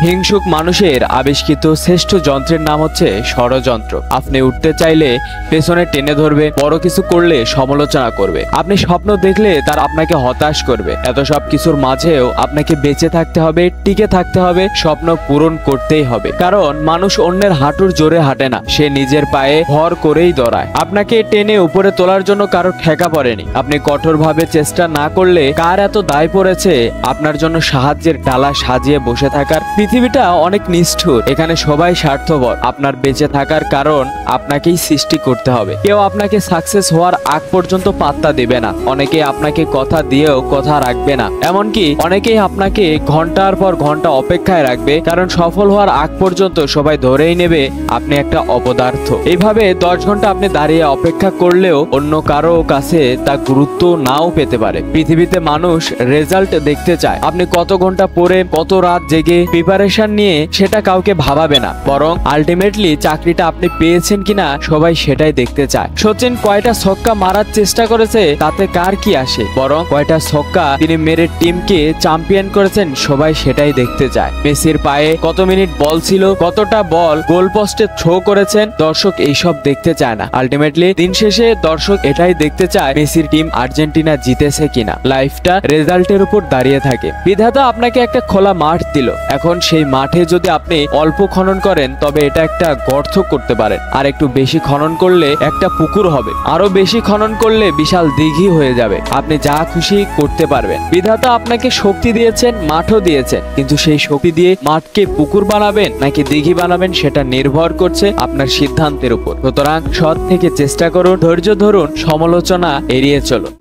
হিংসুক মানুষের আবিষ্কৃত শ্রেষ্ঠ যন্ত্রের নাম হচ্ছে ষড়যন্ত্র। আপনি উঠতে চাইলে পেছনে টেনে ধরবে, বড় কিছু করলে সমালোচনা করবে, আপনি স্বপ্ন দেখলে তার আপনাকে হতাশ করবে। এত সব কিছুর মাঝেও আপনাকে বেঁচে থাকতে হবে, টিকে থাকতে হবে, স্বপ্ন পূরণ করতেই হবে। কারণ মানুষ অন্যের হাঁটুর জোরে হাঁটে না, সে নিজের পায়ে ভর করেই দৌড়ায়। আপনাকে টেনে উপরে তোলার জন্য কারো ঠেকা পড়েনি। আপনি কঠোরভাবে চেষ্টা না করলে কার এত দায় পড়েছে আপনার জন্য সাহায্যের ডালা সাজিয়ে বসে থাকার? পৃথিবীটা অনেক নিষ্ঠুর, এখানে সবাই স্বার্থপর। আপনার বেঁচে থাকার কারণ আপনাকেই সৃষ্টি করতে হবে। কেউ আপনাকে সাকসেস হওয়ার আগ পর্যন্ত পাত্তা দেবে না, অনেকে আপনাকে কথা দিয়েও কথা রাখবে না, এমনকি অনেকেই আপনাকে ঘন্টার পর ঘন্টা অপেক্ষায় রাখবে, কারণ সফল হওয়ার আগ পর্যন্ত সবাই ধরেই নেবে আপনি একটা অপদার্থ। এইভাবে 10 ঘন্টা আপনি দাঁড়িয়ে অপেক্ষা করলেও অন্য কারো কাছে তা গুরুত্ব নাও পেতে পারে। পৃথিবীতে মানুষ রেজাল্ট দেখতে চায়, আপনি কত ঘন্টা পরে কত রাত জেগে প্রিপারেশন নিয়ে সেটা কাউকে ভাবাবে না, বরং আলটিমেটলি চাকরিটা আপনি পেয়েছেন কিনা সবাই সেটাই দেখতে চায়। সচিন কয়টা ছক্কা মারার চেষ্টা করেছে তাতে কার কি আসে, বরং কয়টা ছক্কা তিনি মেরে টিমকে চ্যাম্পিয়ন করেছেন সবাই সেটাই দেখতে চায়। মেসির পায়ে কত মিনিট বল ছিল, কতটা বল গোল পোস্টে থ্রো করেছেন, দর্শক এইসব দেখতে চায় না। আলটিমেটলি দিন শেষে দর্শক এটাই দেখতে চায় মেসির টিম আর্জেন্টিনা জিতেছে কিনা। লাইফটা রেজাল্টের উপর দাঁড়িয়ে থাকে। বিধাতা আপনাকে একটা খোলা মাঠ দিল, এখন সেই মাঠে যদি আপনি অল্প খনন করেন তবে এটা একটা গর্ত করতে পারেন, আর একটু বেশি খনন করলে একটা পুকুর হবে, আরো বেশি খনন করলে বিশাল দিঘি হয়ে যাবে। আপনি যা খুশি করতে পারবেন। বিধাতা আপনাকে শক্তি দিয়েছেন, মাঠও দিয়েছেন, কিন্তু সেই শক্তি দিয়ে মাঠকে পুকুর বানাবেন নাকি দিঘি বানাবেন সেটা নির্ভর করছে আপনার সিদ্ধান্তের উপর। সুতরাং সৎ থেকে চেষ্টা করুন, ধৈর্য ধরুন, সমালোচনা এড়িয়ে চলুন।